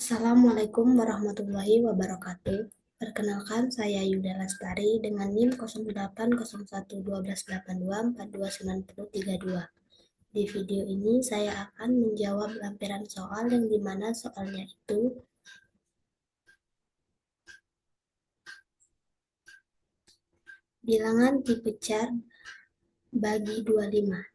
Assalamualaikum warahmatullahi wabarakatuh. Perkenalkan, saya Yuda Lestari dengan NIM 08011282429032. Di video ini saya akan menjawab lampiran soal yang dimana soalnya itu bilangan tipe char bagi 25.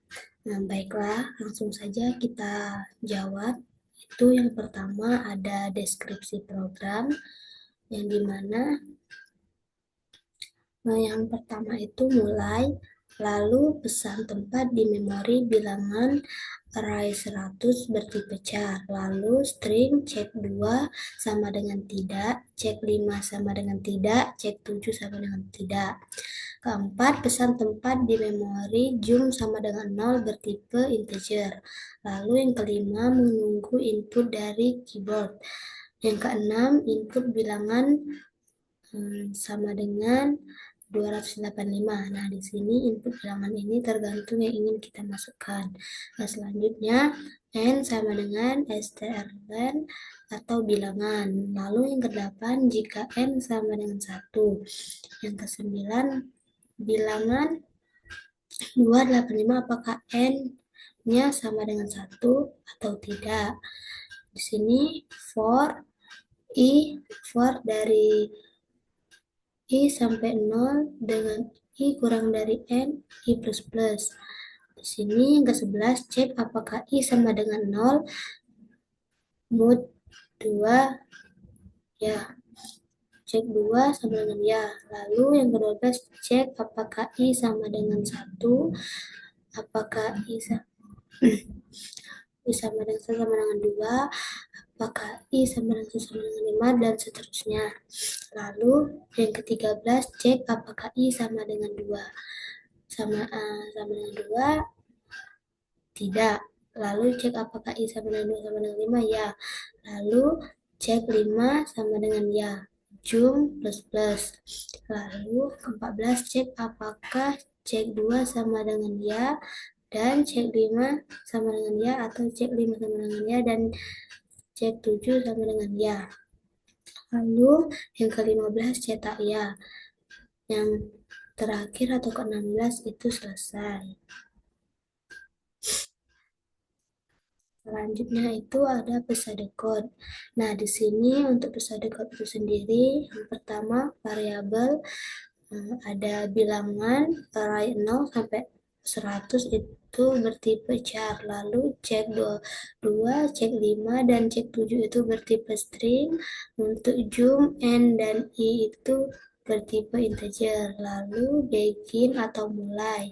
Nah, baiklah, langsung saja kita jawab. Itu yang pertama ada deskripsi program, yang dimana yang pertama itu mulai, lalu pesan tempat di memori bilangan array 100 bertipe char, lalu string cek 2 sama dengan tidak, cek 5 sama dengan tidak, cek 7 sama dengan tidak. Keempat, pesan tempat di memori jum sama dengan 0 bertipe integer. Lalu yang kelima, menunggu input dari keyboard. Yang keenam, input bilangan sama dengan 285. Nah, di sini input bilangan ini tergantung yang ingin kita masukkan. Nah, selanjutnya n sama dengan strlen atau bilangan. Lalu yang kedelapan, jika n sama dengan 1. Yang kesembilan, bilangan 285 apakah n-nya sama dengan 1 atau tidak. Di sini for dari I sampai 0 dengan I kurang dari N, I plus plus. Di sini yang ke-11, cek apakah I sama dengan 0, mood 2, ya. Cek 2 sama dengan ya. Lalu yang ke-12, cek apakah I sama dengan 1, apakah I sama dengan 1 sama dengan 2, apakah I sama dengan 1 sama dengan 5, dan seterusnya. Lalu yang ke-13, cek apakah I sama dengan 2. Sama dengan 2, tidak. Lalu cek apakah I sama dengan 2 sama dengan 5, ya. Lalu cek 5 sama dengan ya, jum plus plus. Lalu ke-14, cek apakah cek 2 sama dengan ya, dan cek 5 sama dengan ya, atau cek 5 sama dengan ya, dan cek 7 sama dengan ya. Lalu yang ke-15 cetak ya. Yang terakhir atau ke-16 itu selesai. Selanjutnya itu ada pseudocode. Nah, di sini untuk pseudocode itu sendiri, yang pertama variabel ada bilangan array 0 sampai 100 itu bertipe char. Lalu cek 2, cek 5, dan cek 7 itu bertipe string. Untuk jum, n, dan i itu bertipe integer. Lalu begin atau mulai.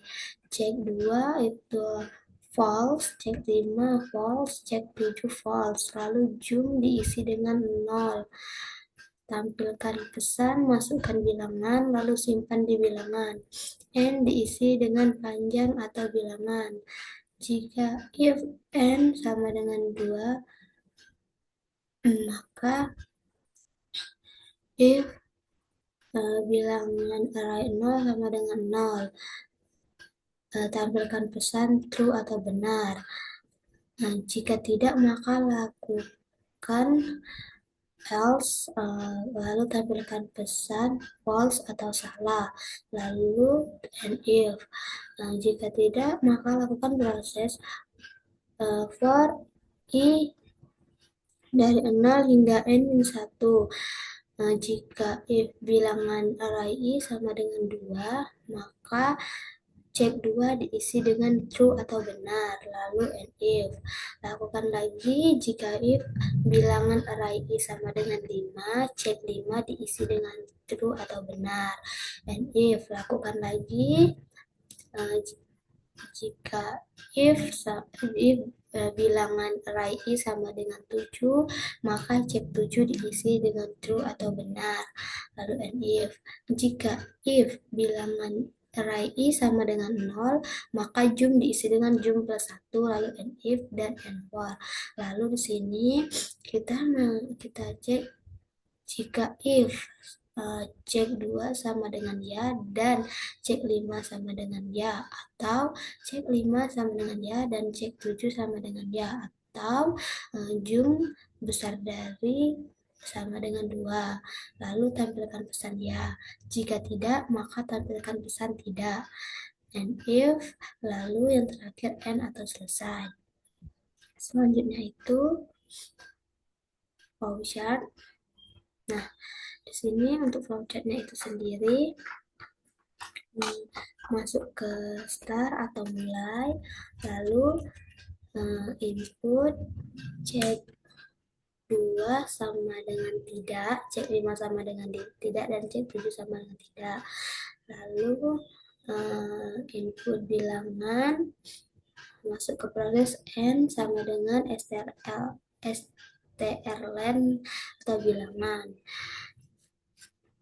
Cek 2 itu false, cek 5 false, cek 7 false. Lalu jum diisi dengan 0. Tampilkan pesan, masukkan bilangan, lalu simpan di bilangan. N diisi dengan panjang atau bilangan. Jika if n sama dengan 2, maka if bilangan array 0 sama dengan 0. Tampilkan pesan true atau benar. Nah, jika tidak, maka lakukan else, lalu tampilkan pesan false atau salah, lalu and if. Nah, jika tidak, maka lakukan proses for i dari 0 hingga n-1. Nah, jika if bilangan array i sama dengan 2, maka cek 2 diisi dengan true atau benar, lalu and if. Lakukan lagi jika if bilangan array i sama dengan 5, cek 5 diisi dengan true atau benar, and if. Lakukan lagi jika if bilangan array i sama dengan 7, maka cek 7 diisi dengan true atau benar, lalu and if. Jika if bilangan array i sama dengan 0, maka jum diisi dengan jum plus 1, lalu and if, dan and for. Lalu di sini kita cek jika if cek 2 sama dengan ya, dan cek 5 sama dengan ya, atau cek 5 sama dengan ya, dan cek 7 sama dengan ya, atau jum besar dari sama dengan 2. Lalu tampilkan pesan ya. Jika tidak, maka tampilkan pesan tidak. And if, lalu yang terakhir and atau selesai. Selanjutnya itu flowchart. Nah, di sini untuk flowchartnya itu sendiri masuk ke start atau mulai, lalu input, cek 2 sama dengan tidak, cek 5 sama dengan tidak, dan cek 7 sama dengan tidak. Lalu input bilangan masuk ke proses n sama dengan strlen atau bilangan.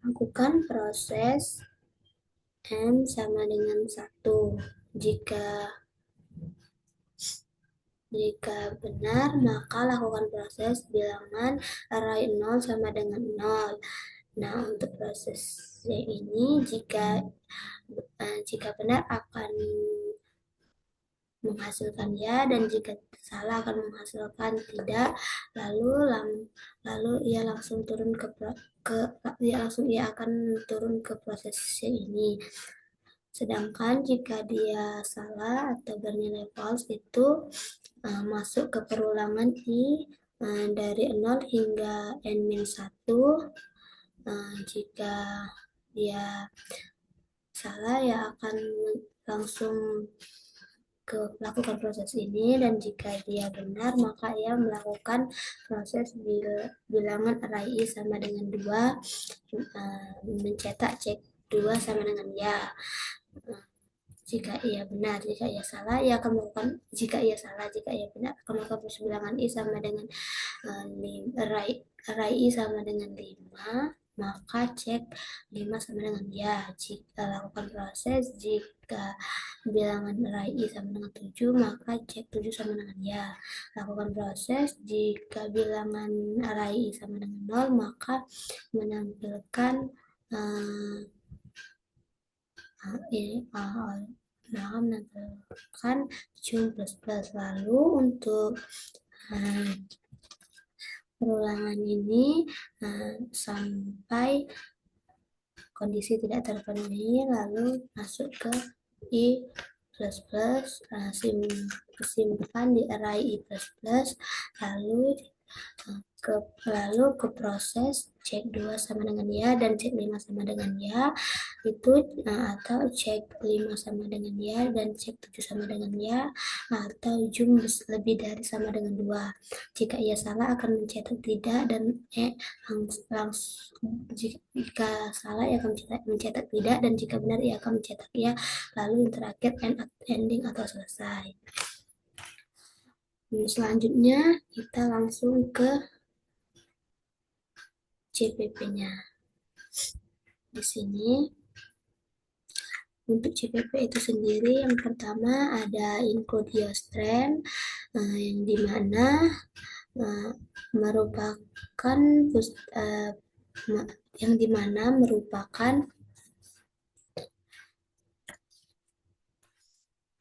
Lakukan proses n sama dengan 1. Jika benar, maka lakukan proses bilangan array 0 sama dengan 0. Nah, untuk proses ini jika benar akan menghasilkan ya, dan jika salah akan menghasilkan tidak. Lalu ia langsung turun ia akan turun ke proses ini. Sedangkan jika dia salah atau bernilai false itu masuk ke perulangan i dari 0 hingga n-1. Jika dia salah ya akan langsung melakukan proses ini, dan jika dia benar maka ia melakukan proses bilangan array i sama dengan 2, mencetak cek 2 sama dengan ya. Jika ia benar, jika ia salah ia akan melakukan jika ia benar akan melakukan proses bilangan i sama dengan array i sama dengan 5, maka cek 5 sama dengan ya. Jika lakukan proses jika bilangan array i sama dengan 7, maka cek 7 sama dengan ya. Lakukan proses jika bilangan array i sama dengan 0, maka menampilkan menampilkan jum plus plus. Lalu untuk perulangan ini sampai kondisi tidak terpenuhi, lalu masuk ke i plus plus, simpan di array i plus plus, lalu ke proses cek 2 sama dengan ya dan cek 5 sama dengan ya itu, atau cek 5 sama dengan ya dan cek 7 sama dengan ya, atau jum lebih dari sama dengan 2. Jika ia salah akan mencetak tidak, dan jika salah ia akan mencetak tidak, dan jika benar ia akan mencetak ya. Lalu yang terakhir ending atau selesai. Selanjutnya kita langsung ke CPP-nya. Di sini untuk CPP itu sendiri yang pertama ada include your strand, yang dimana merupakan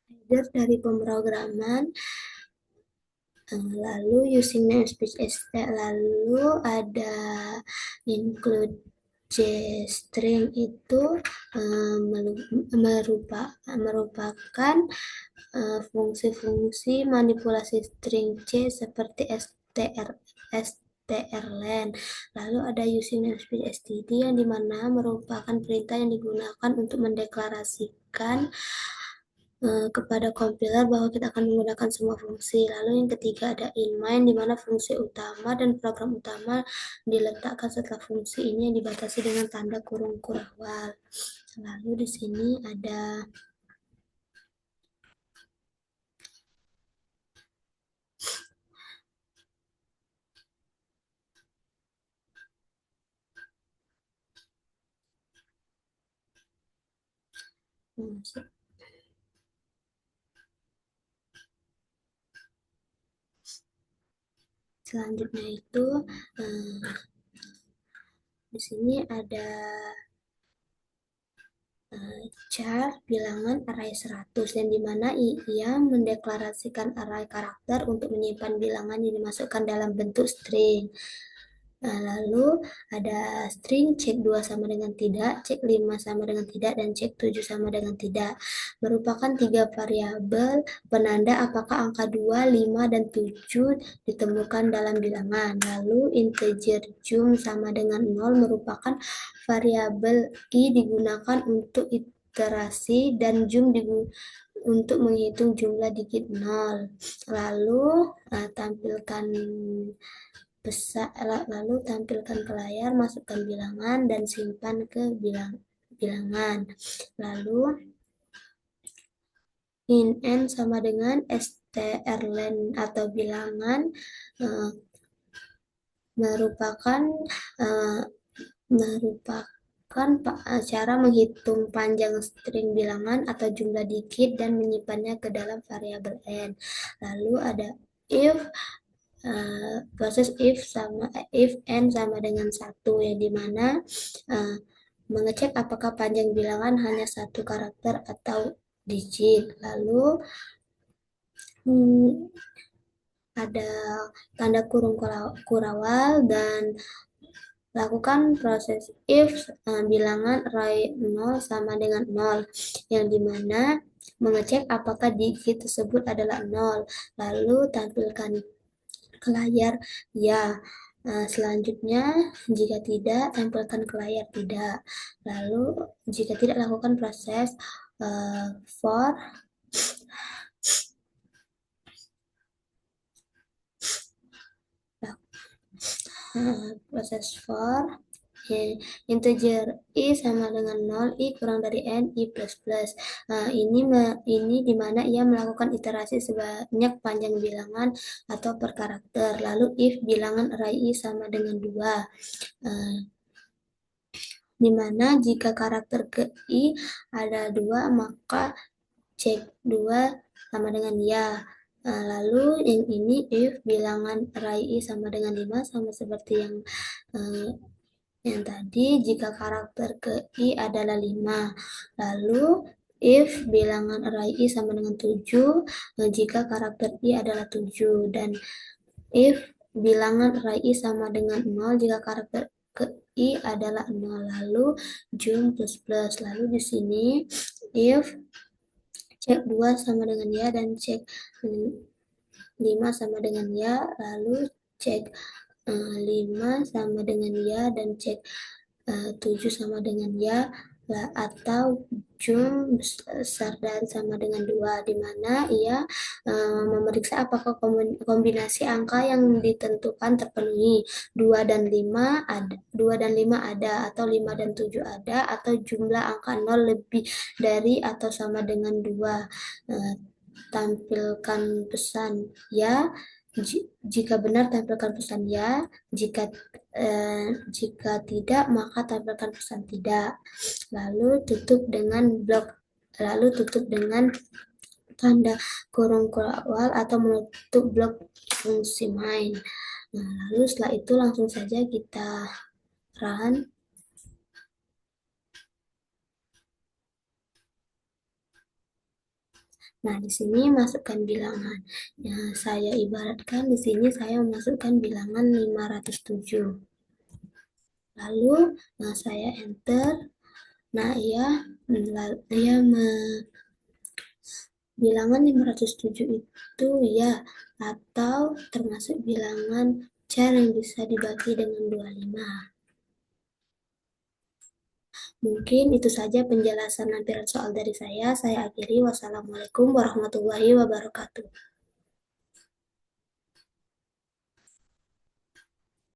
header dari pemrograman. Lalu using namespace st, lalu ada include jstring itu merupakan fungsi-fungsi manipulasi string C seperti strlen. Lalu ada using namespace std yang dimana merupakan perintah yang digunakan untuk mendeklarasikan kepada kompiler bahwa kita akan menggunakan semua fungsi. Lalu yang ketiga ada inMain, di mana fungsi utama dan program utama diletakkan setelah fungsi ini yang dibatasi dengan tanda kurung kurawal. Lalu di sini ada selanjutnya itu di sini ada char bilangan array 100 yang dimana ia mendeklarasikan array karakter untuk menyimpan bilangan yang dimasukkan dalam bentuk string. Nah, lalu ada string cek 2 sama dengan tidak, cek 5 sama dengan tidak, dan cek 7 sama dengan tidak. Merupakan tiga variabel penanda apakah angka 2, 5, dan 7 ditemukan dalam bilangan. Lalu integer jum sama dengan 0 merupakan variabel i digunakan untuk iterasi dan jum untuk menghitung jumlah digit 0. Lalu tampilkan lalu tampilkan ke layar, masukkan bilangan dan simpan ke bilangan. Lalu in sama dengan strlen atau bilangan uh, merupakan uh, cara menghitung panjang string bilangan atau jumlah digit dan menyimpannya ke dalam variabel n. Lalu ada if proses if n sama dengan 1 yang dimana mengecek apakah panjang bilangan hanya satu karakter atau digit. Lalu ada tanda kurung kurawal dan lakukan proses if bilangan array 0 sama dengan 0 yang dimana mengecek apakah digit tersebut adalah 0. Lalu tampilkan ke layar ya. Selanjutnya, jika tidak, tampilkan ke layar tidak. Lalu, jika tidak, lakukan proses for integer i sama dengan 0, i kurang dari n, i plus plus. Ini dimana ia melakukan iterasi sebanyak panjang bilangan atau per karakter. Lalu if bilangan array i sama dengan 2, dimana jika karakter ke i ada 2, maka cek 2 sama dengan ya. Lalu yang ini if bilangan array i sama dengan 5, sama seperti yang tadi, jika karakter ke i adalah 5. Lalu if bilangan array i sama dengan 7, jika karakter i adalah 7. Dan if bilangan array i sama dengan 0, jika karakter ke i adalah 0. Lalu jum plus plus. Lalu di sini if cek 2 sama dengan ya dan cek 5 sama dengan ya, lalu cek 5 sama dengan ya dan cek 7 sama dengan ya, atau jum besar dari sama dengan 2, di mana ia memeriksa apakah kombinasi angka yang ditentukan terpenuhi. 2 dan 5 ada, 2 dan 5 ada, atau 5 dan 7 ada, atau jumlah angka 0 lebih dari atau sama dengan 2. Tampilkan pesan ya. Jika benar, tampilkan pesan ya. Jika tidak, maka tampilkan pesan tidak. Lalu tutup dengan tanda kurung awal atau menutup blok fungsi main. Nah, lalu setelah itu langsung saja kita run. Nah, di sini masukkan bilangan. Saya ibaratkan di sini saya memasukkan bilangan 507. Lalu, saya enter. Nah, bilangan 507 itu ya, atau termasuk bilangan char yang bisa dibagi dengan 25. Mungkin itu saja penjelasan lampiran soal dari saya. Saya akhiri. Wassalamualaikum warahmatullahi wabarakatuh.